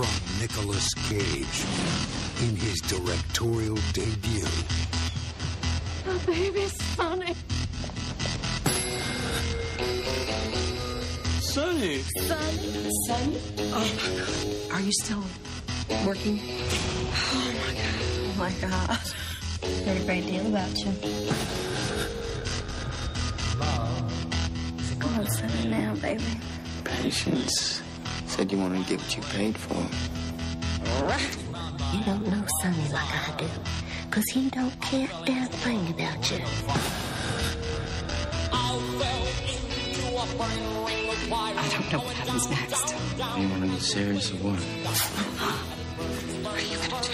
from Nicolas Cage in his directorial debut. Oh, baby, Sonny. Sonny. Sonny? Sonny? Oh, my God. Are you still working? Oh, my God. Oh, my God. Heard a great deal about you. Come on, Sonny, now, baby. Patience. Said you want to get what you paid for. You don't know Sonny like I do, 'cause he don't care a damn thing about you. I don't know what happens next. You want to get serious or what? What are you gonna do?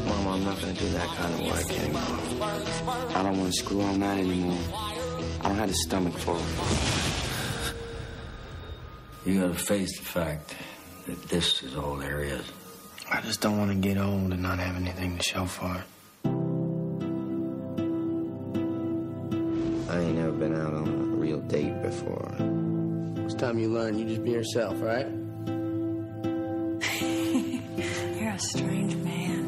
Mama, I'm not going to do that kind of work anymore. I don't want to screw on that anymore. I don't have the stomach for it. You gotta face the fact that this is all there is. I just don't want to get old and not have anything to show for it. I ain't never been out on a real date before. It's time you learn. You just be yourself, right? You're a strange man.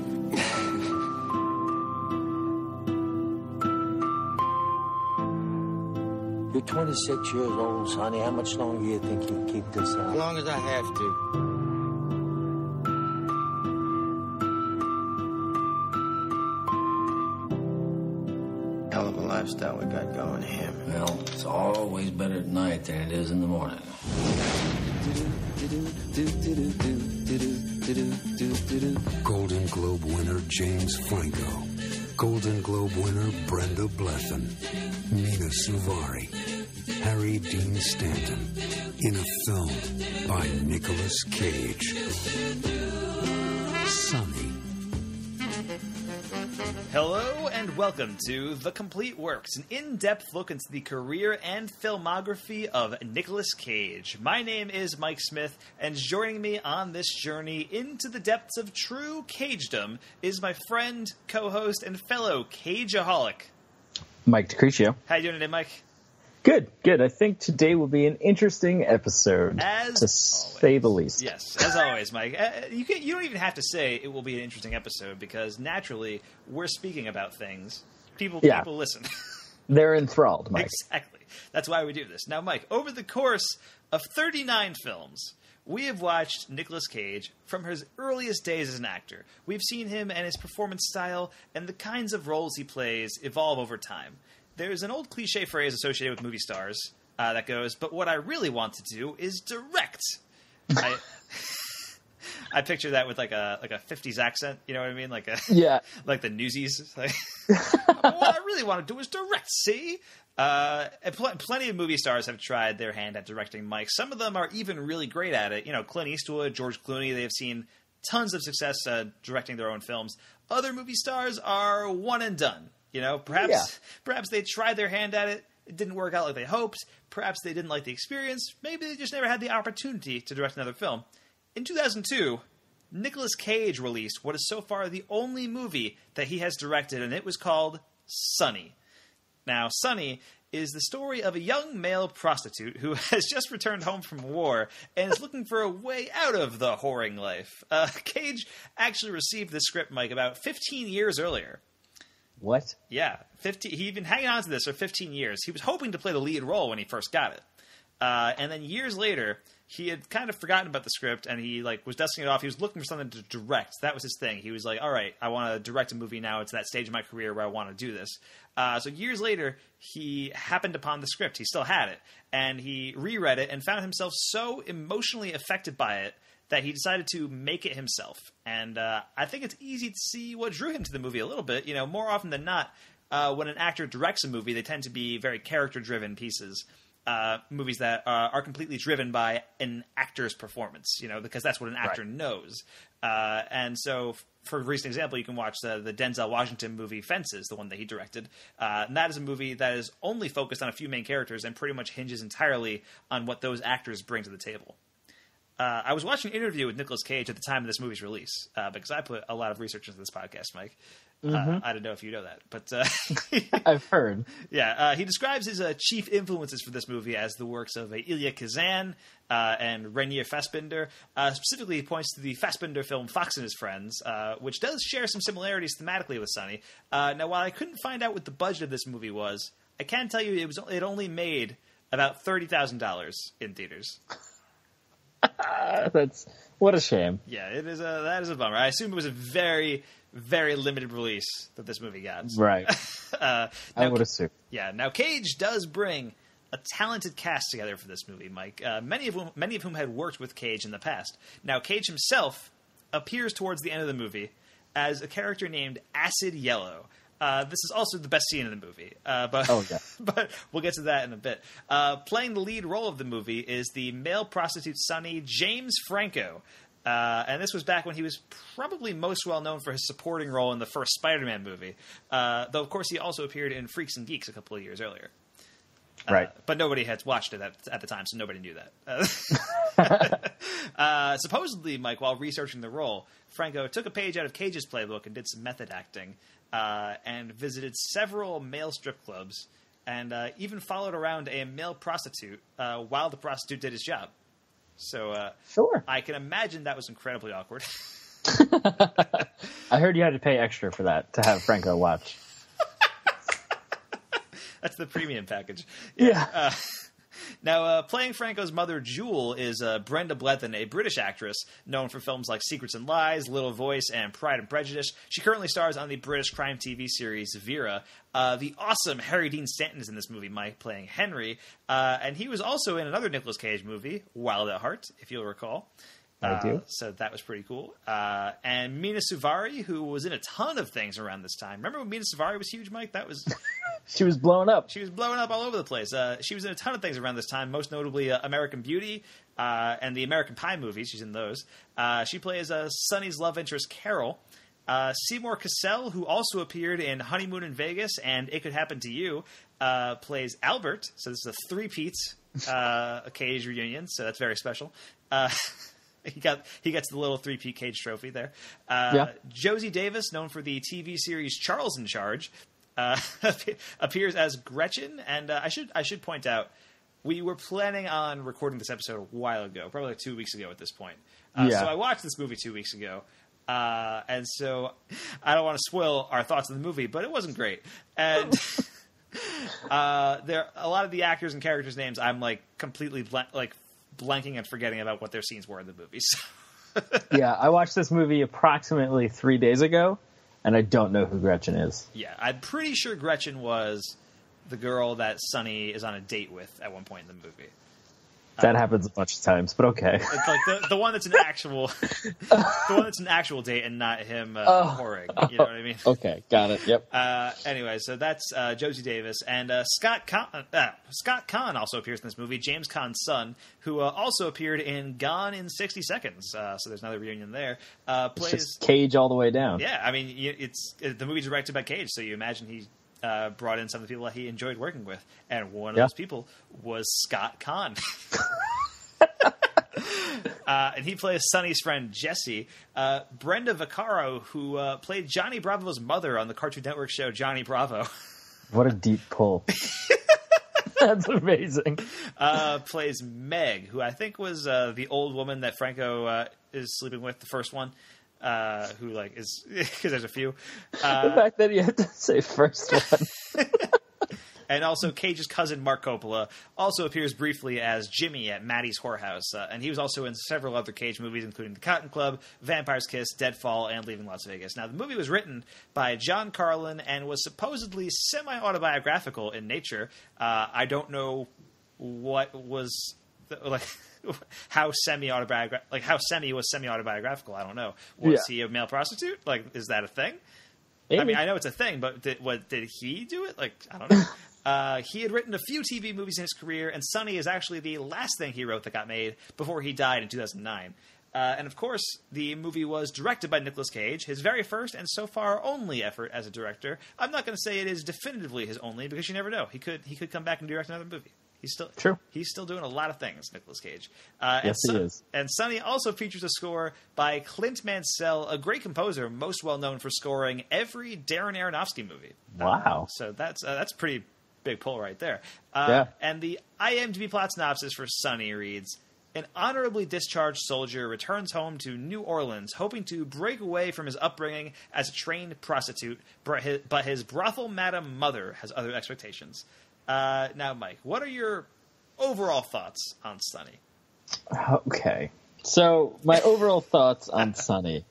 You're 26 years old, Sonny. How much longer do you think you can keep this up? As long as I have to. Hell of a lifestyle we got going here. Well, it's always better at night than it is in the morning. Golden Globe winner James Franco. Golden Globe winner Brenda Blethyn. Nina Suvari. Harry Dean Stanton. In a film by Nicolas Cage. Sonny. Hello and welcome to The Complete Works, an in-depth look into the career and filmography of Nicolas Cage. My name is Mike Smith, and joining me on this journey into the depths of true Cagedom is my friend, co-host, and fellow Cageaholic, Mike DeCriscio. How you doing today, Mike? Good. I think today will be an interesting episode, to say the least. Yes, as always, Mike. You don't even have to say it will be an interesting episode, because naturally, we're speaking about things. People listen. They're enthralled, Mike. Exactly. That's why we do this. Now, Mike, over the course of 39 films, we have watched Nicolas Cage from his earliest days as an actor. We've seen him and his performance style and the kinds of roles he plays evolve over time. There's an old cliche phrase associated with movie stars that goes, "But what I really want to do is direct." I picture that with like a 50s accent, you know what I mean? Like the Newsies. Like, what I really want to do is direct, see? And plenty of movie stars have tried their hand at directing, Mike. Some of them are even really great at it. You know, Clint Eastwood, George Clooney, they have seen tons of success directing their own films. Other movie stars are one and done. You know, perhaps they tried their hand at it. It didn't work out like they hoped. Perhaps they didn't like the experience. Maybe they just never had the opportunity to direct another film. In 2002, Nicolas Cage released what is so far the only movie that he has directed, and it was called Sonny. Now, Sonny is the story of a young male prostitute who has just returned home from war and is looking for a way out of the whoring life. Cage actually received this script, Mike, about 15 years earlier. What? Yeah, he'd been hanging on to this for 15 years. He was hoping to play the lead role when he first got it. And then years later, he had kind of forgotten about the script, and he was dusting it off. He was looking for something to direct. That was his thing. He was like, all right, I want to direct a movie now. It's that stage of my career where I want to do this. So years later, he happened upon the script. He still had it. And he reread it and found himself so emotionally affected by it that he decided to make it himself. And I think it's easy to see what drew him to the movie a little bit. You know, more often than not, when an actor directs a movie, they tend to be very character-driven pieces. Movies that are completely driven by an actor's performance, you know, because that's what an actor knows. And so, for a recent example, you can watch the Denzel Washington movie Fences, the one that he directed. And that is a movie that is only focused on a few main characters and pretty much hinges entirely on what those actors bring to the table. I was watching an interview with Nicolas Cage at the time of this movie's release, because I put a lot of research into this podcast, Mike. I don't know if you know that, but I've heard. Yeah, he describes his chief influences for this movie as the works of Elia Kazan and Rainier Fassbinder. Specifically, he points to the Fassbinder film Fox and His Friends, which does share some similarities thematically with Sonny. Now, while I couldn't find out what the budget of this movie was, I can tell you it only made about $30,000 in theaters. That's what a shame. Yeah, that is a bummer. I assume it was a very, very limited release that this movie got. Right. I would assume. Yeah. Now, Cage does bring a talented cast together for this movie, Mike. Many of whom had worked with Cage in the past. Now, Cage himself appears towards the end of the movie as a character named Acid Yellow. This is also the best scene in the movie, but we'll get to that in a bit. Playing the lead role of the movie is the male prostitute Sonny, James Franco. And this was back when he was probably most well known for his supporting role in the first Spider-Man movie. Though, of course, he also appeared in Freaks and Geeks a couple of years earlier. Right. But nobody had watched it at the time, so nobody knew that. Supposedly, Mike, while researching the role, Franco took a page out of Cage's playbook and did some method acting, and visited several male strip clubs, and even followed around a male prostitute while the prostitute did his job. So sure. I can imagine that was incredibly awkward. I heard you had to pay extra for that to have Franco watch. That's the premium package. Yeah. Now, playing Franco's mother, Jewel, is Brenda Blethyn, a British actress known for films like Secrets and Lies, Little Voice, and Pride and Prejudice. She currently stars on the British crime TV series Vera. The awesome Harry Dean Stanton is in this movie, Mike, playing Henry. And he was also in another Nicolas Cage movie, Wild at Heart, if you'll recall. I do. So that was pretty cool. And Mina Suvari, who was in a ton of things around this time. Remember when Mina Suvari was huge, Mike? That was... She was blowing up. She was blowing up all over the place. She was in a ton of things around this time, most notably American Beauty and the American Pie movies. She's in those. She plays Sonny's love interest, Carol. Seymour Cassell, who also appeared in Honeymoon in Vegas and It Could Happen to You, plays Albert. So this is a three-peat Cage reunion, so that's very special. He gets the little three-peat Cage trophy there. Josie Davis, known for the TV series Charles in Charge, appears as Gretchen. And I should point out, we were planning on recording this episode a while ago, probably like 2 weeks ago at this point. So I watched this movie 2 weeks ago. And so I don't want to spoil our thoughts on the movie, but it wasn't great. And there a lot of the actors and characters' names I'm like completely blanking and forgetting about what their scenes were in the movie. So. Yeah, I watched this movie approximately 3 days ago, and I don't know who Gretchen is. Yeah, I'm pretty sure Gretchen was the girl that Sonny is on a date with at one point in the movie. That happens a bunch of times, but okay. It's like the one that's an actual, the one that's an actual date and not him whoring. You know what I mean? Okay, got it. Yep. Anyway, so that's Josie Davis and Scott Caan. Scott Caan also appears in this movie. James Caan's son, who also appeared in Gone in 60 Seconds. So there's another reunion there. Plays it's just Cage all the way down. Yeah, I mean, the movie's directed by Cage, so you imagine he brought in some of the people that he enjoyed working with, and one of those people was Scott Caan. And he plays Sonny's friend Jesse. Brenda Vaccaro, who played Johnny Bravo's mother on the Cartoon Network show Johnny Bravo. What a deep pull. That's amazing. Plays Meg, who I think was the old woman that Franco is sleeping with, the first one. Who is because there's a few. The fact that you had to say first one. And also Cage's cousin Mark Coppola also appears briefly as Jimmy at Maddie's Whorehouse, and he was also in several other Cage movies, including The Cotton Club, Vampire's Kiss, Deadfall, and Leaving Las Vegas. Now, the movie was written by John Carlin and was supposedly semi-autobiographical in nature. I don't know what was how semi-autobiographical, how Semi was semi-autobiographical. I don't know. Was he a male prostitute? Is that a thing? Maybe. I mean, I know it's a thing, but did he do it? I don't know. He had written a few TV movies in his career, and Sonny is actually the last thing he wrote that got made before he died in 2009. And of course, the movie was directed by Nicolas Cage, his very first and so far only effort as a director. I'm not going to say it is definitively his only, because you never know. He could come back and direct another movie. He's still true. He's still doing a lot of things, Nicolas Cage. Yes, he is. And Sonny also features a score by Clint Mansell, a great composer, most well known for scoring every Darren Aronofsky movie. Wow. So that's pretty big pull right there. Yeah. And the IMDb plot synopsis for Sonny reads: an honorably discharged soldier returns home to New Orleans, hoping to break away from his upbringing as a trained prostitute, but his brothel madam mother has other expectations. Now, Mike, what are your overall thoughts on Sonny? Okay. So, my overall thoughts on Sonny.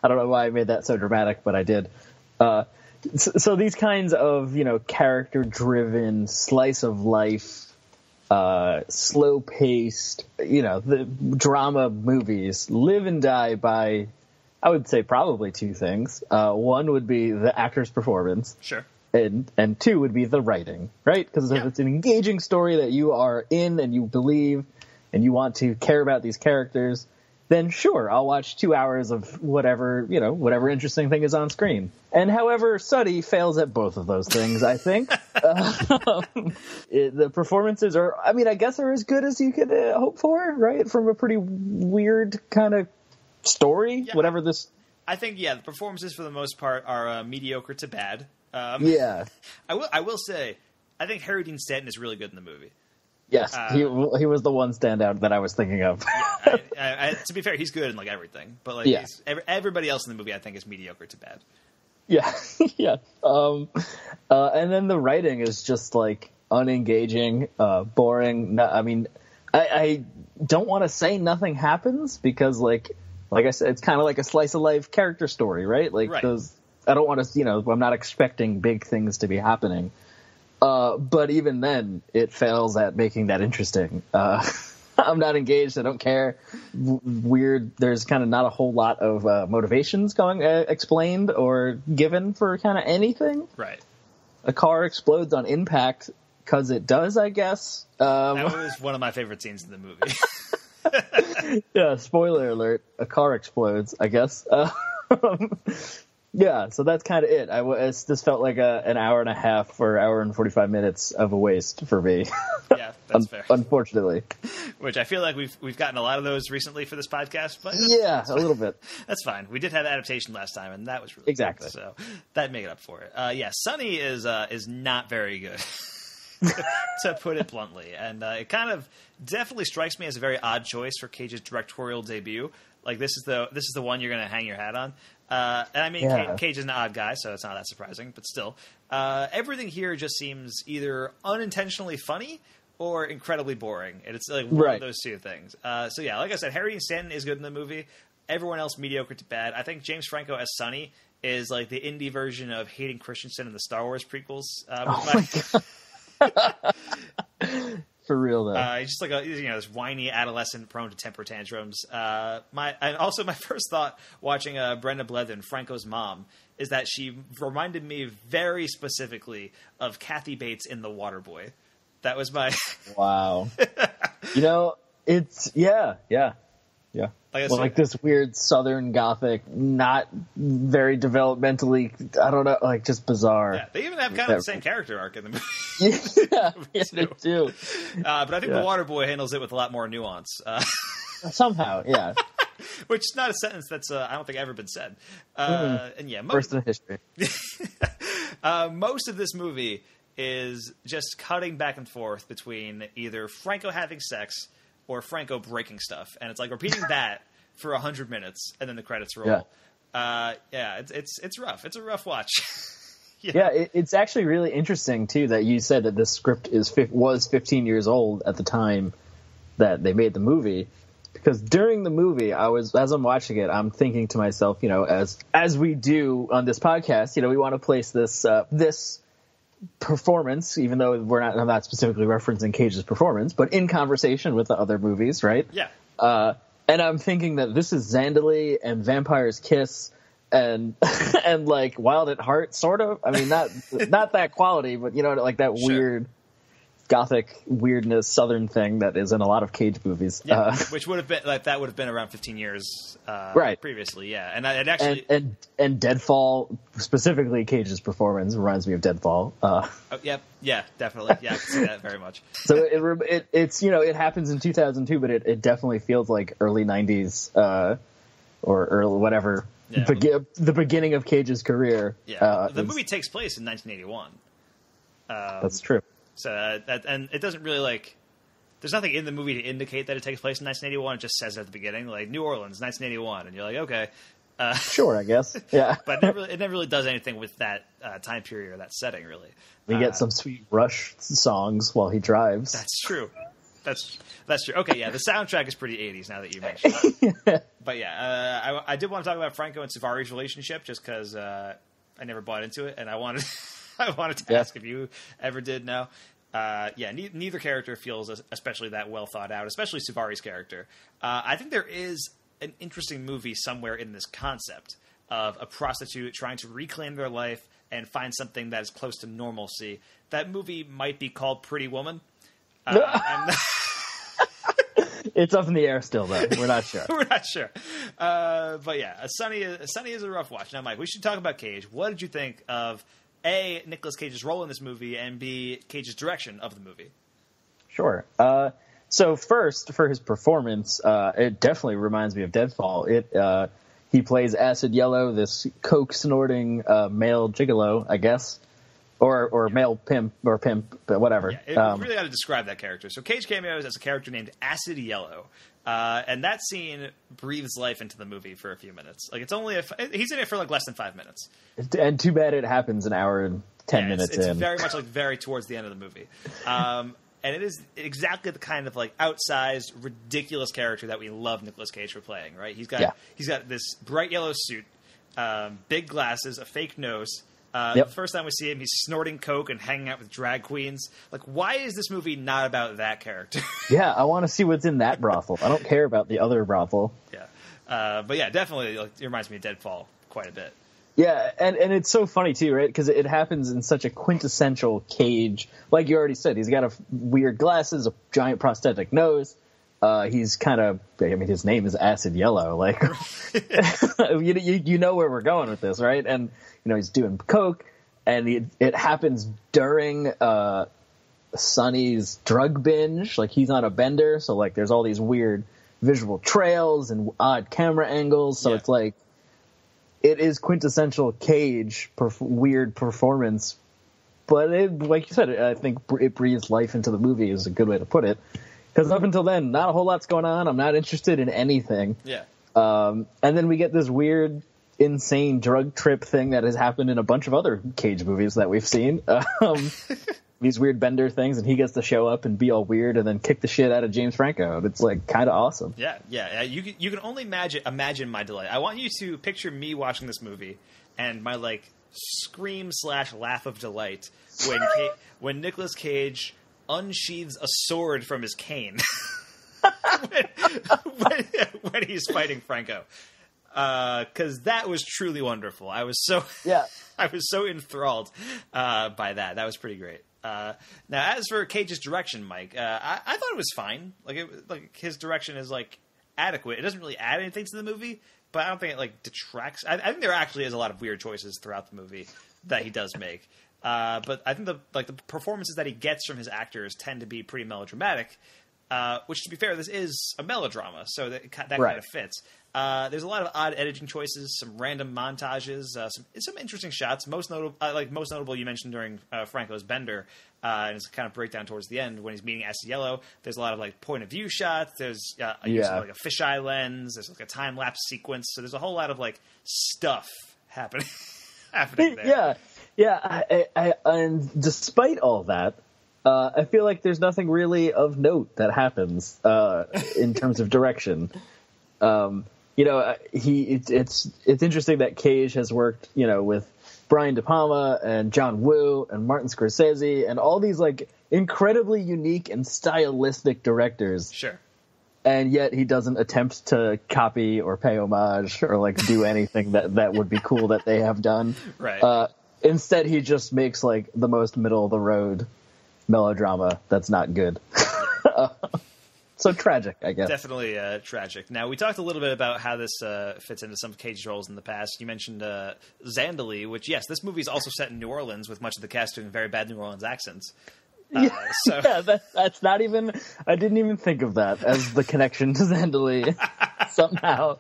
I don't know why I made that so dramatic, but I did. So these kinds of, character-driven, slice-of-life, slow-paced, the drama movies live and die by, I would say, probably two things. One would be the actor's performance. Sure. And two would be the writing, right? Because if it's an engaging story that you are in and you believe and you want to care about these characters, then sure, I'll watch 2 hours of whatever interesting thing is on screen. And however, Sonny fails at both of those things, I think. The performances are, I guess are as good as you could hope for, right? From a pretty weird kind of story, whatever this... I think, the performances for the most part are mediocre to bad. Yeah. I will say, I think Harry Dean Stanton is really good in the movie. Yes, he was the one standout that I was thinking of. To be fair, he's good in everything, but everybody else in the movie I think is mediocre to bad. Yeah, yeah. And then the writing is just unengaging, boring. I don't want to say nothing happens because like I said, it's kind of like a slice of life character story, right? Right. I don't want to, I'm not expecting big things to be happening. But even then, it fails at making that interesting. I'm not engaged. I don't care. Weird. There's kind of not a whole lot of motivations explained or given for kind of anything. Right. A car explodes on impact because it does, I guess. That was one of my favorite scenes in the movie. Yeah, spoiler alert. A car explodes, I guess. Yeah, so that's kind of it. This felt like an hour and a half or hour and 45 minutes of a waste for me. Yeah, that's fair. Unfortunately. Which I feel like we've gotten a lot of those recently for this podcast. But yeah, a little bit. That's fine. We did have adaptation last time, and that was really exactly good, so that made it up for it. Sonny is not very good, to put it bluntly, and it kind of definitely strikes me as a very odd choice for Cage's directorial debut. Like this is the one you're going to hang your hat on. Cage is an odd guy, so it's not that surprising. But still, everything here just seems either unintentionally funny or incredibly boring. And it's one of those two things. Like I said, Harry Dean Stanton is good in the movie. Everyone else mediocre to bad. I think James Franco as Sonny is like the indie version of Hayden Christensen in the Star Wars prequels. For real though, he's just like this whiny adolescent prone to temper tantrums. My first thought watching Brenda Blethyn, Franco's mom, is that she reminded me very specifically of Kathy Bates in The Waterboy. That was my wow. It's yeah. Like this weird Southern Gothic, not very developmentally, I don't know, just bizarre. Yeah, they even have kind of the same character arc in the movie. Yeah, they do. But I think The Waterboy handles it with a lot more nuance. Somehow, yeah. Which is not a sentence that's, I don't think, ever been said. First in history. Most of this movie is just cutting back and forth between either Franco having sex or Franco breaking stuff, and it's like repeating that for 100 minutes, and then the credits roll. It's rough. It's a rough watch. It's actually really interesting too that you said that this script was 15 years old at the time that they made the movie, because during the movie, as I'm watching it, I'm thinking to myself, as we do on this podcast, we want to place this performance, even though I'm not specifically referencing Cage's performance, but in conversation with the other movies, right? Yeah. And I'm thinking that this is Zandali and Vampire's Kiss and like Wild at Heart, sort of. I mean, not that quality, but that weird gothic weirdness, southern thing that is in a lot of Cage movies. Yeah, which would have been that would have been around 15 years right previously. Yeah, and it actually and Deadfall, specifically Cage's performance, reminds me of Deadfall. Yeah, definitely. Yeah, I can see that very much. So it's it happens in 2002, but it definitely feels like early 90s or early whatever. Yeah. The beginning of Cage's career. Yeah, the movie takes place in 1981. That's true. So and it doesn't really there's nothing in the movie to indicate that it takes place in 1981. It just says it at the beginning, like New Orleans, 1981, and you're like, okay, sure, I guess, yeah. But it never really does anything with that time period or that setting, really. We get some sweet Rush songs while he drives. That's true. That's true. Okay, yeah, the soundtrack is pretty 80s now that you mentioned it. But yeah, I did want to talk about Franco and Savari's relationship just because I never bought into it, and I wanted to ask if you ever did now. Neither character feels especially that well thought out, especially Savari's character. I think there is an interesting movie somewhere in this concept of a prostitute trying to reclaim their life and find something that is close to normalcy. That movie might be called Pretty Woman. It's up in the air still, though. We're not sure. We're not sure. But yeah, Sonny is a rough watch. Now, Mike, we should talk about Cage. What did you think of A, Nicolas Cage's role in this movie, and B, Cage's direction of the movie? Sure. So first, for his performance, it definitely reminds me of Deadfall. He plays Acid Yellow, this coke-snorting male gigolo, I guess. Or male pimp, but whatever. Yeah, we really got to describe that character. So Cage cameos as a character named Acid Yellow. And that scene breathes life into the movie for a few minutes. Like, he's in it for less than 5 minutes. And too bad it happens an hour and 10 minutes in. It's very much very towards the end of the movie. And it is exactly the kind of outsized, ridiculous character that we love Nicolas Cage for playing, right? He's got this bright yellow suit, big glasses, a fake nose. The first time we see him, he's snorting coke and hanging out with drag queens. Why is this movie not about that character? Yeah, I want to see what's in that brothel. I don't care about the other brothel. Yeah, but yeah, definitely it reminds me of Deadfall quite a bit. Yeah, and it's so funny too, right? Because it happens in such a quintessential Cage. Like you already said, he's got weird glasses, a giant prosthetic nose. He's kind of, his name is Acid Yellow. You know where we're going with this, right? And he's doing coke, and it happens during Sonny's drug binge. He's on a bender, so there's all these weird visual trails and odd camera angles. So it's it is quintessential Cage weird performance. But like you said, I think it breathes life into the movie is a good way to put it. Because up until then, not a whole lot's going on. I'm not interested in anything. Yeah. And then we get this weird, insane drug trip thing that has happened in a bunch of other Cage movies that we've seen. These weird bender things, and he gets to show up and be all weird and then kick the shit out of James Franco. It's kind of awesome. Yeah. You can only imagine my delight. I want you to picture me watching this movie and my scream/laugh of delight when Nicolas Cage unsheathes a sword from his cane when he's fighting Franco, because that was truly wonderful. I was so enthralled by that. That was pretty great. Now, as for Cage's direction, Mike, I thought it was fine. His direction is adequate. It doesn't really add anything to the movie, but I don't think it detracts. I think there actually is a lot of weird choices throughout the movie that he does make. But I think the performances that he gets from his actors tend to be pretty melodramatic, which, to be fair, this is a melodrama, so that kind of fits. There's a lot of odd editing choices, some random montages, some interesting shots. Most notable you mentioned during Franco's bender, and it's kind of breakdown towards the end when he's meeting Acid Yellow. There's a lot of point of view shots. There's use of a fisheye lens. There's a time lapse sequence. So there's a whole lot of stuff happening there. Yeah, and despite all that, I feel like there's nothing really of note that happens in terms of direction. It's interesting that Cage has worked, with Brian De Palma and John Woo and Martin Scorsese and all these incredibly unique and stylistic directors. Sure. And yet he doesn't attempt to copy or pay homage or do anything that would be cool that they have done. Right. Instead, he just makes the most middle of the road melodrama that's not good. So tragic, I guess. Definitely tragic. Now, we talked a little bit about how this fits into some Cage roles in the past. You mentioned Zandali, which, yes, this movie is also set in New Orleans with much of the cast doing very bad New Orleans accents. That's not even... I didn't even think of that as the connection to Zandali. Somehow.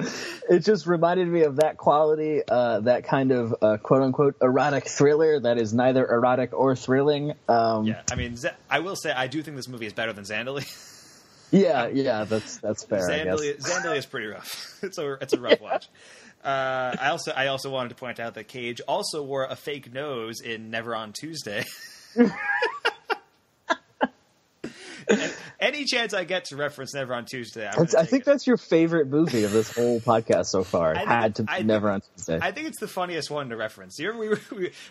It just reminded me of that quality, that kind of quote-unquote erotic thriller that is neither erotic or thrilling. I mean, I will say I do think this movie is better than Zandali. Yeah, that's fair. Zandali is pretty rough. It's a rough watch. I also wanted to point out that Cage also wore a fake nose in Never on Tuesday. Any chance I get to reference Never on Tuesday, I think that's your favorite movie of this whole podcast so far. Never on Tuesday. I think it's the funniest one to reference. You remember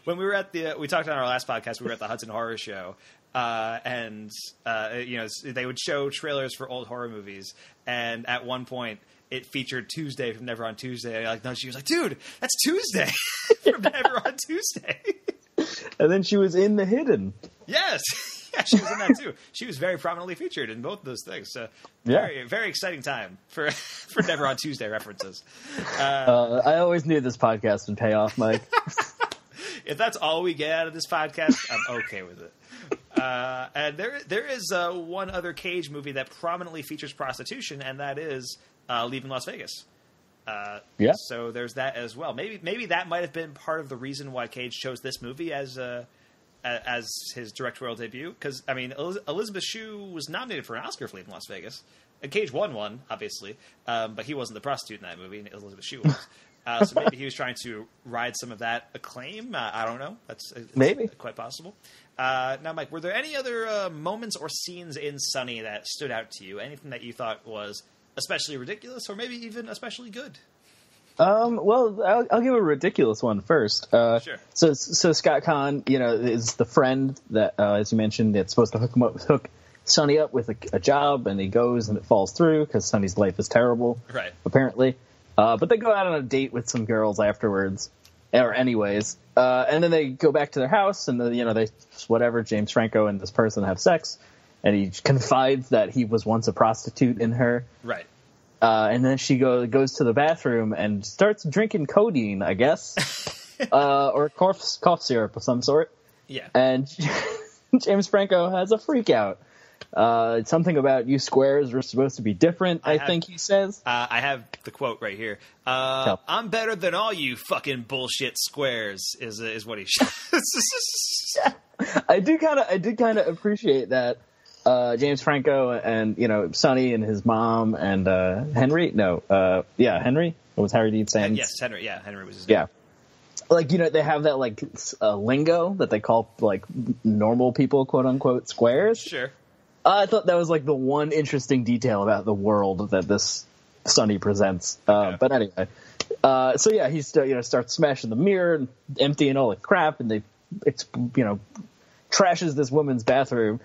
when we were at we talked on our last podcast, we were at the Hudson Horror Show, and they would show trailers for old horror movies, and at one point it featured Tuesday from Never on Tuesday. She was like, "Dude, that's Tuesday from Never on Tuesday." And then she was in The Hidden. Yes. Yeah, she was in that too. She was very prominently featured in both of those things. So, very, very exciting time for Never on Tuesday references. I always knew this podcast would pay off, Mike. If that's all we get out of this podcast, I'm okay with it. And there is one other Cage movie that prominently features prostitution, and that is Leaving Las Vegas. So there's that as well. Maybe that might have been part of the reason why Cage chose this movie as his directorial debut, because I mean Elizabeth Shue was nominated for an Oscar for Leaving Las Vegas, and Cage won one, obviously, but he wasn't the prostitute in that movie, and Elizabeth Shue was. So maybe he was trying to ride some of that acclaim. I don't know. That's maybe quite possible. Now, Mike, were there any other moments or scenes in Sonny that stood out to you? Anything that you thought was especially ridiculous, or maybe even especially good? Well, I'll give a ridiculous one first. Sure. So Scott Conn, is the friend that, as you mentioned, it's supposed to hook Sonny up with a job, and he goes and it falls through because Sonny's life is terrible, right? Apparently, but they go out on a date with some girls afterwards, or anyways, and then they go back to their house, and James Franco and this person have sex, and he confides that he was once a prostitute in her, right? And then she goes to the bathroom and starts drinking codeine, I guess, or cough syrup of some sort. Yeah. And James Franco has a freak out. Something about you squares are supposed to be different, I think he says. I have the quote right here. I'm better than all you fucking bullshit squares, is what he says. I did kind of appreciate that. James Franco and, Sonny and his mom and Henry. Henry. It was Harry Dean Stanton's. Yes, Henry. Yeah, Henry was his name. Yeah. They have that, lingo that they call, normal people, quote-unquote, squares. Sure. I thought that was, the one interesting detail about the world that this Sonny presents. But anyway. He starts smashing the mirror and emptying all the crap, and trashes this woman's bathroom.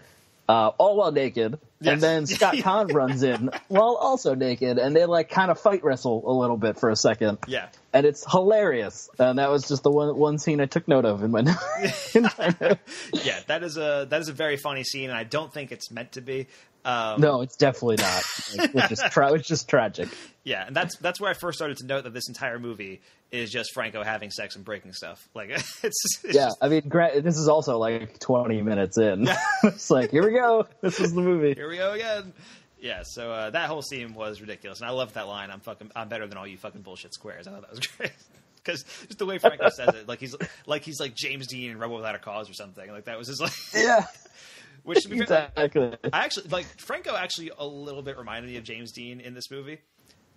All while naked, yes. And then Scott Conn runs in while also naked, and they kind of fight wrestle a little bit for a second. Yeah, and it's hilarious. And that was just the one scene I took note of in my notes. Yeah, that is a very funny scene, and I don't think it's meant to be. No, it's definitely not. It's just tragic. Yeah, and that's where I first started to note that this entire movie is just Franco having sex and breaking stuff. I mean, this is also 20 minutes in. It's here we go. This is the movie. Here we go again. Yeah, so that whole scene was ridiculous, and I love that line. I'm better than all you fucking bullshit squares. I thought that was great. Because just the way Franco says it, he's like James Dean in Rebel Without a Cause or something. That was his yeah. Which to be fair, exactly. I actually Franco actually a little bit reminded me of James Dean in this movie,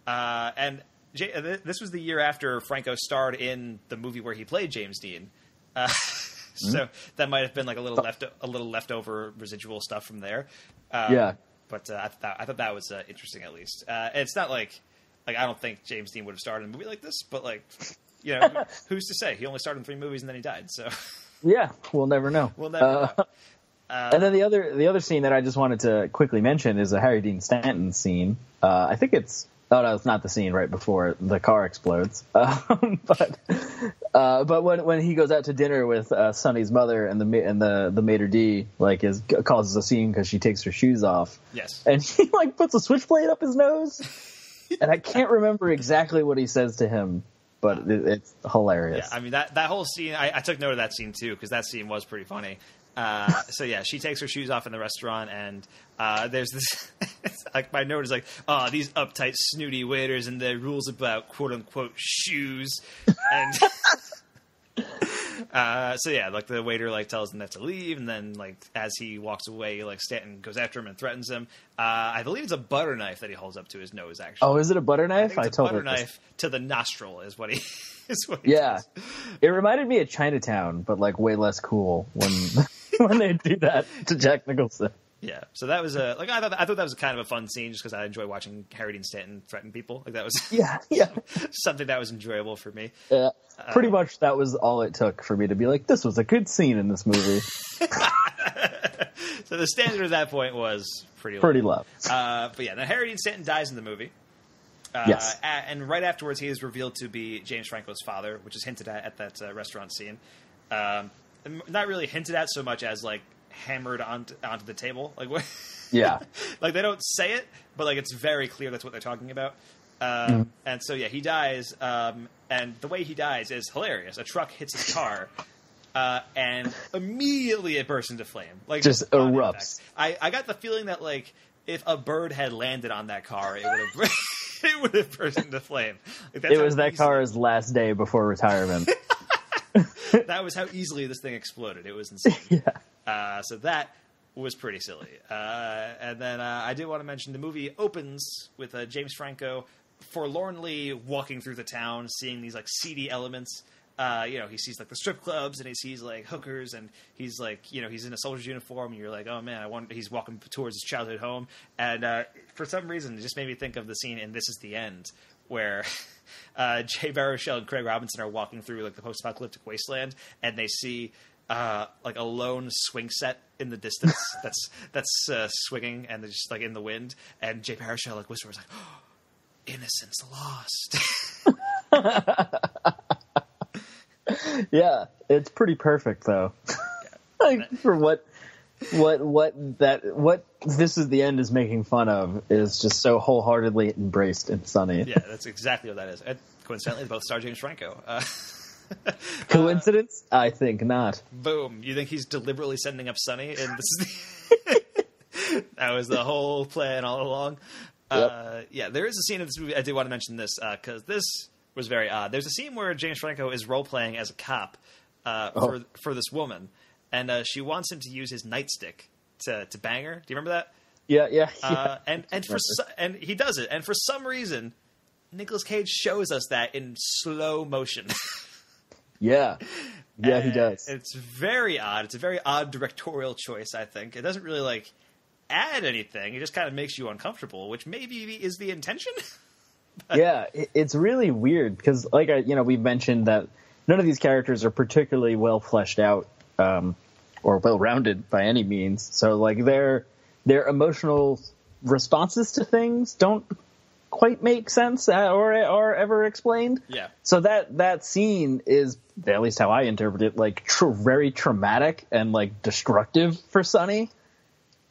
and this was the year after Franco starred in the movie where he played James Dean, so that might have been a little leftover residual stuff from there. Yeah, but I thought that was interesting at least. It's not I don't think James Dean would have starred in a movie like this, but who's to say? He only starred in 3 movies and then he died. So yeah, we'll never know. Know. And then the other scene that I just wanted to quickly mention is a Harry Dean Stanton scene. I think it's Oh no, it's not the scene right before the car explodes. But when he goes out to dinner with Sonny's mother and the maitre d' like causes a scene because she takes her shoes off. Yes, and he like puts a switchblade up his nose, and I can't remember exactly what he says to him, but it's hilarious. Yeah, I mean that whole scene. I took note of that scene too because that scene was pretty funny. So yeah, she takes her shoes off in the restaurant, and there's this. Like my note is like, "Oh, these uptight, snooty waiters and their rules about quote unquote shoes." And so yeah, like the waiter like tells them they have to leave, and then like as he walks away, like Stanton goes after him and threatens him. I believe it's a butter knife that he holds up to his nose. Actually, oh, is it a butter knife? I think it's a butter knife to the nostril is what he. Yeah, does. It reminded me of Chinatown, but like way less cool when they do that to Jack Nicholson. Yeah, so that was I thought that was kind of a fun scene just because I enjoy watching Harry Dean Stanton threaten people. Like that was yeah something that was enjoyable for me. Pretty much that was all it took for me to be like, this was a good scene in this movie. So the standard at that point was pretty low. But yeah, then Harry Dean Stanton dies in the movie. Yes. And right afterwards, he is revealed to be James Franco's father, which is hinted at that restaurant scene. Not really hinted at so much as like hammered onto the table. Like what? Yeah. Like they don't say it, but like it's very clear that's what they're talking about. And so yeah, he dies. And the way he dies is hilarious. A truck hits his car. And immediately it bursts into flame. Like just erupts. I got the feeling that like if a bird had landed on that car, it would have it would have burst into flame. Like, it was that car's last day before retirement. That was how easily this thing exploded. It was insane. Yeah. So that was pretty silly. And then I did want to mention the movie opens with James Franco forlornly walking through the town, seeing these like seedy elements. He sees like the strip clubs and he sees like hookers and he's like, he's in a soldier's uniform and you're like, oh man, he's walking towards his childhood home. And for some reason, it just made me think of the scene in This Is the End where Jay Baruchel and Craig Robinson are walking through like the post-apocalyptic wasteland and they see like a lone swing set in the distance that's swinging and they're just like in the wind. And Jay Baruchel like whispers like, oh, innocence lost. Yeah, it's pretty perfect though. Like for what This Is the End is making fun of is just so wholeheartedly embraced in Sonny. Yeah, that's exactly what that is. And coincidentally, both star James Franco. Coincidence? I think not. Boom! You think he's deliberately sending up Sonny? And that was the whole plan all along. Yep. Yeah, there is a scene in this movie. I did want to mention this because this was very odd. There's a scene where James Franco is role-playing as a cop for this woman, and she wants him to use his nightstick to bang her. Do you remember that? Yeah. And he does it, and for some reason, Nicolas Cage shows us that in slow motion. Yeah, he does. It's very odd. It's a very odd directorial choice, I think. It doesn't really, like, add anything. It just kind of makes you uncomfortable, which maybe is the intention. Yeah, it's really weird because, like, we've mentioned that none of these characters are particularly well fleshed out or well rounded by any means. So, like, their emotional responses to things don't quite make sense or ever explained. Yeah. So that scene is, at least how I interpret it, like very traumatic and like destructive for Sonny.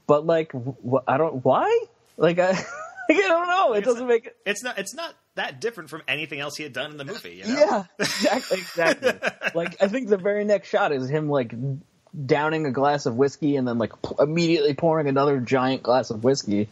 But like, why? Like I don't know. It doesn't make it. It's not that different from anything else he had done in the movie. You know? Yeah, exactly. Like I think the very next shot is him like downing a glass of whiskey and then like immediately pouring another giant glass of whiskey.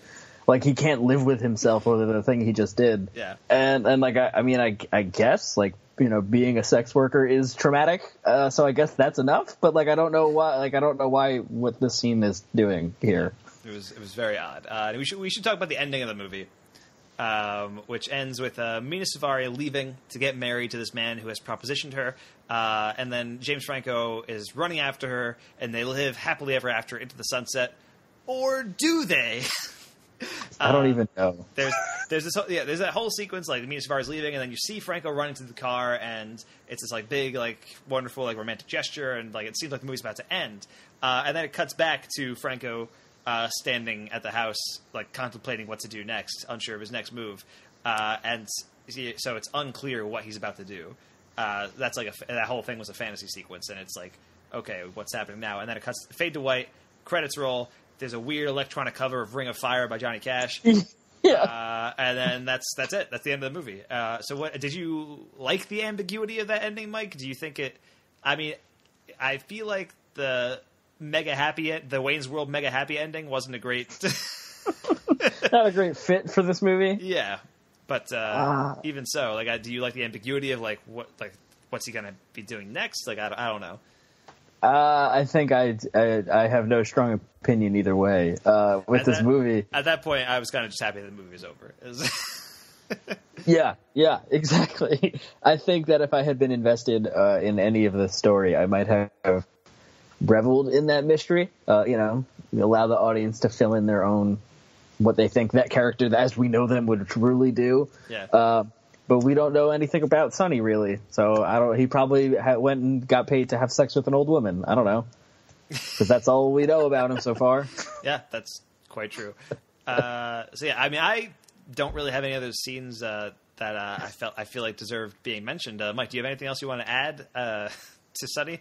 Like he can't live with himself over the thing he just did. Yeah. And like I guess like being a sex worker is traumatic. So I guess that's enough. But like I don't know why what this scene is doing here. It was very odd. We should talk about the ending of the movie, which ends with Mina Suvari leaving to get married to this man who has propositioned her, and then James Franco is running after her, and they live happily ever after into the sunset, or do they? I don't even know. There's that whole sequence like Mina Savari's leaving, and then you see Franco run into the car, and it's this like big, like wonderful, like romantic gesture, and like it seems like the movie's about to end, and then it cuts back to Franco standing at the house, like contemplating what to do next, unsure of his next move, and so it's unclear what he's about to do. That's like that whole thing was a fantasy sequence, and it's like, okay, what's happening now? And then it cuts fade to white, credits roll. There's a weird electronic cover of Ring of Fire by Johnny Cash. Yeah. And then that's it. That's the end of the movie. So what did you like the ambiguity of that ending, Mike? Do you think it? I mean, I feel like the Wayne's World mega happy ending wasn't a great, not a great fit for this movie. Yeah, but even so, like, do you like the ambiguity of what's he gonna be doing next? Like, I don't know. I think I have no strong opinion either way with this movie. At that point, I was kind of just happy the movie was over. Yeah, exactly. I think that if I had been invested in any of the story, I might have reveled in that mystery. Allow the audience to fill in their own what they think that character, as we know them, would truly do. Yeah. But we don't know anything about Sonny, really. So he probably went and got paid to have sex with an old woman. I don't know. Because that's all we know about him so far. Yeah, that's quite true. I mean, I don't really have any other scenes that I feel like deserve being mentioned. Mike, do you have anything else you want to add to Sonny?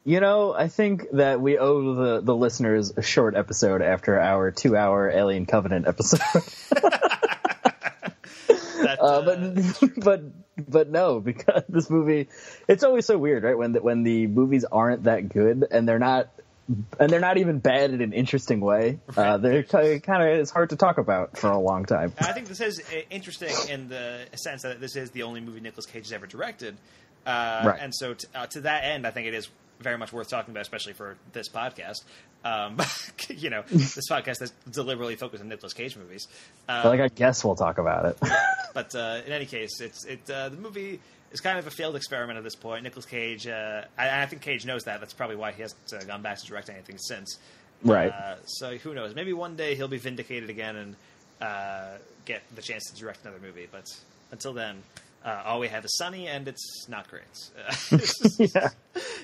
I think that we owe the listeners a short episode after our 2-hour Alien Covenant episode. But no, because this movie, it's always so weird, right? When the movies aren't that good and they're not even bad in an interesting way. Right. They're kind of, it's hard to talk about for a long time. I think this is interesting in the sense that this is the only movie Nicolas Cage has ever directed. Right. And so to that end, I think it is very much worth talking about, especially for this podcast. This podcast is deliberately focused on Nicolas Cage movies. I guess we'll talk about it. But in any case, the movie is kind of a failed experiment at this point. Nicolas Cage, I think Cage knows that. That's probably why he hasn't gone back to direct anything since. Right. So who knows? Maybe one day he'll be vindicated again and get the chance to direct another movie. But until then, all we have is Sonny, and it's not great.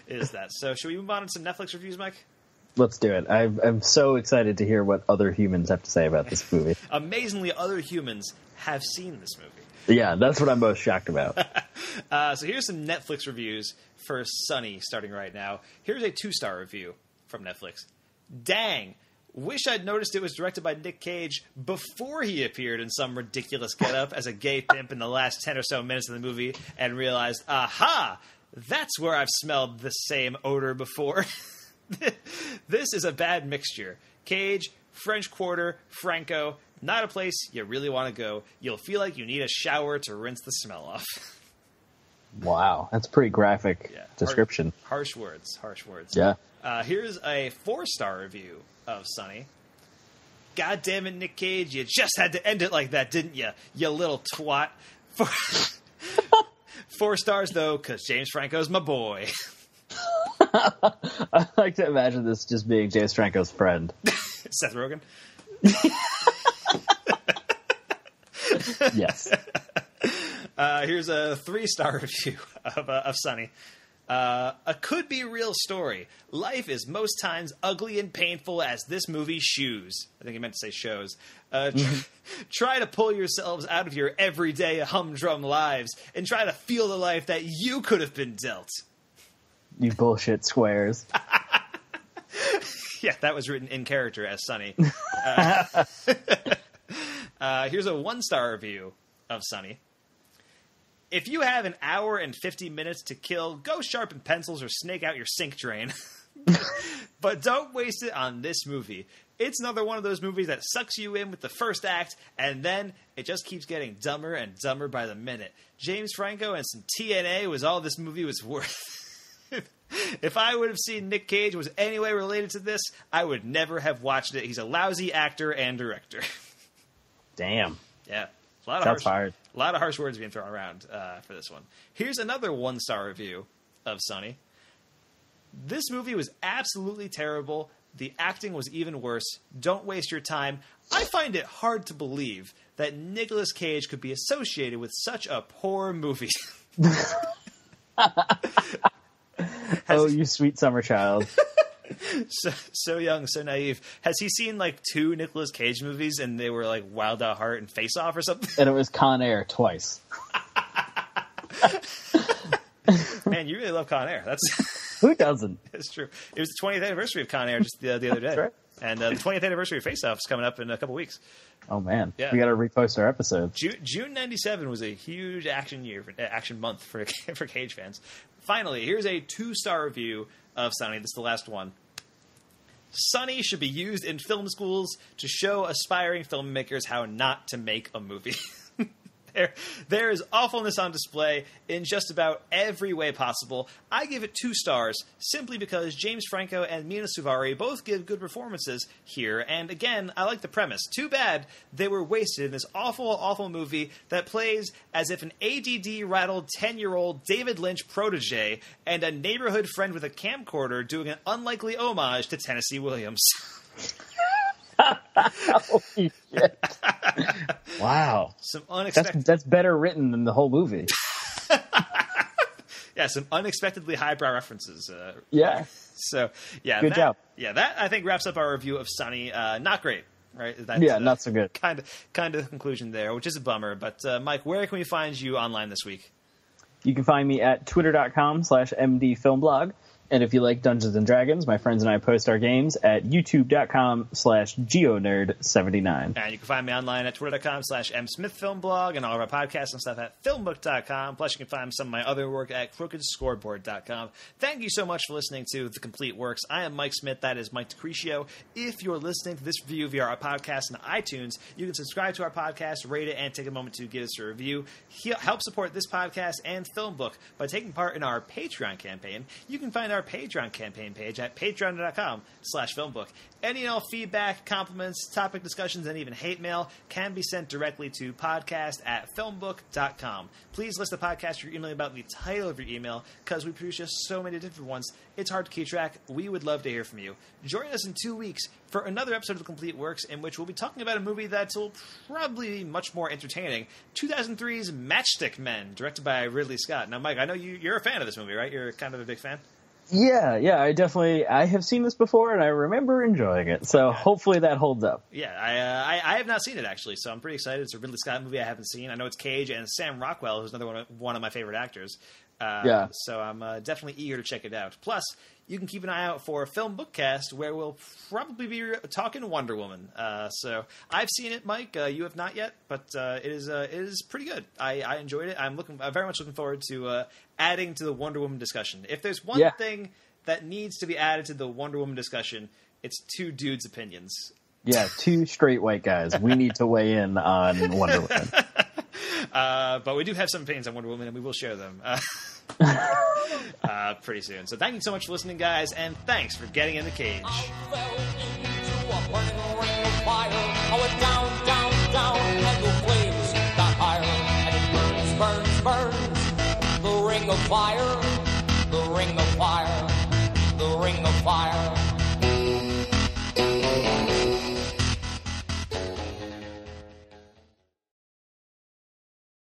Is that. So should we move on to some Netflix reviews, Mike? Let's do it. I'm so excited to hear what other humans have to say about this movie. Amazingly, other humans have seen this movie. Yeah, that's what I'm most shocked about. So here's some Netflix reviews for Sonny, starting right now. Here's a 2-star review from Netflix. Dang. Wish I'd noticed it was directed by Nick Cage before he appeared in some ridiculous getup as a gay pimp in the last 10 or so minutes of the movie and realized, aha, that's where I've smelled the same odor before. This is a bad mixture. Cage, French Quarter, Franco, not a place you really want to go. You'll feel like you need a shower to rinse the smell off. Wow, that's a pretty graphic description. Harsh words. Yeah. Here's a 4-star review of Sonny. God damn it, Nick Cage, you just had to end it like that, didn't you? You little twat. 4 stars, though, because James Franco's my boy. I like to imagine this just being James Franco's friend. Seth Rogen? Yes. Here's a 3-star review of Sonny. A could-be-real story. Life is most times ugly and painful as this movie shoes. I think he meant to say shows. Try to pull yourselves out of your everyday humdrum lives and try to feel the life that you could have been dealt. You bullshit squares. Yeah, that was written in character as Sonny. Here's a 1-star review of Sonny. If you have an hour and 50 minutes to kill, go sharpen pencils or snake out your sink drain. But don't waste it on this movie. It's another one of those movies that sucks you in with the first act, and then it just keeps getting dumber and dumber by the minute. James Franco and some TNA was all this movie was worth. If I would have seen Nick Cage was any way related to this, I would never have watched it. He's a lousy actor and director. Damn. Yeah. A lot of harsh words being thrown around for this one. Here's another 1-star review of Sonny. This movie was absolutely terrible. The acting was even worse. Don't waste your time. I find it hard to believe that Nicolas Cage could be associated with such a poor movie. Oh, you sweet summer child. So young, so naive. Has he seen like 2 Nicolas Cage movies and they were like Wild at Heart and Face Off or something? And it was Con Air twice. Man, you really love Con Air. Who doesn't? It's true. It was the 20th anniversary of Con Air just the other day. That's right. And the 20th anniversary of Face Off is coming up in a couple weeks. Oh man, yeah. We got to repost our episodes. June '97 was a huge action month for Cage fans. Finally, here's a 2-star review of Sonny. This is the last one. Sonny should be used in film schools to show aspiring filmmakers how not to make a movie. There is awfulness on display in just about every way possible. I give it 2 stars simply because James Franco and Mina Suvari both give good performances here. And again, I like the premise. Too bad they were wasted in this awful, awful movie that plays as if an ADD-rattled 10-year-old David Lynch protege and a neighborhood friend with a camcorder doing an unlikely homage to Tennessee Williams. Holy shit. Wow. Some unexpected... That's better written than the whole movie. Yeah, some unexpectedly highbrow references. Yeah. So, yeah. Good job. Yeah, that I think wraps up our review of Sonny. Not great, right? That's, not so good. Kind of the conclusion there, which is a bummer. But, Mike, where can we find you online this week? You can find me at twitter.com/mdfilmblog. And if you like Dungeons & Dragons, my friends and I post our games at youtube.com/geonerd79. And you can find me online at twitter.com/msmithfilmblog and all of our podcasts and stuff at filmbook.com. Plus, you can find some of my other work at crookedscoreboard.com. Thank you so much for listening to The Complete Works. I am Mike Smith. That is Mike DeCriscio. If you're listening to this review via our podcast on iTunes, you can subscribe to our podcast, rate it, and take a moment to give us a review. Help support this podcast and FilmBook by taking part in our Patreon campaign. You can find our Patreon campaign page at patreon.com/filmbook. Any and all feedback, compliments, topic discussions, and even hate mail can be sent directly to podcast@filmbook.com. Please list the podcast you're emailing about in the title of your email, because we produce just so many different ones. It's hard to keep track. We would love to hear from you. Join us in 2 weeks for another episode of The Complete Works, in which we'll be talking about a movie that'll probably be much more entertaining. 2003's Matchstick Men, directed by Ridley Scott. Now, Mike, I know you're a fan of this movie, right? You're kind of a big fan? Yeah, I have seen this before, and I remember enjoying it, so hopefully that holds up. Yeah, I have not seen it, actually, so I'm pretty excited. It's a Ridley Scott movie I haven't seen. I know it's Cage and Sam Rockwell, who's another one of my favorite actors. So I'm definitely eager to check it out. Plus, you can keep an eye out for a Film Bookcast, where we'll probably be talking Wonder Woman. So I've seen it, Mike. You have not yet, but it is pretty good. I enjoyed it. I'm very much looking forward to adding to the Wonder Woman discussion. If there's one thing that needs to be added to the Wonder Woman discussion, it's 2 dudes' opinions. Yeah, 2 straight white guys. We need to weigh in on Wonder Woman. But we do have some opinions on Wonder Woman, and we will share them pretty soon. So thank you so much for listening, guys, and thanks for getting in the cage. I fell into a burning ring of fire. I went down, down, down, and the flames got higher. And it burns, burns, burns. The ring of fire, the ring of fire, the ring of fire.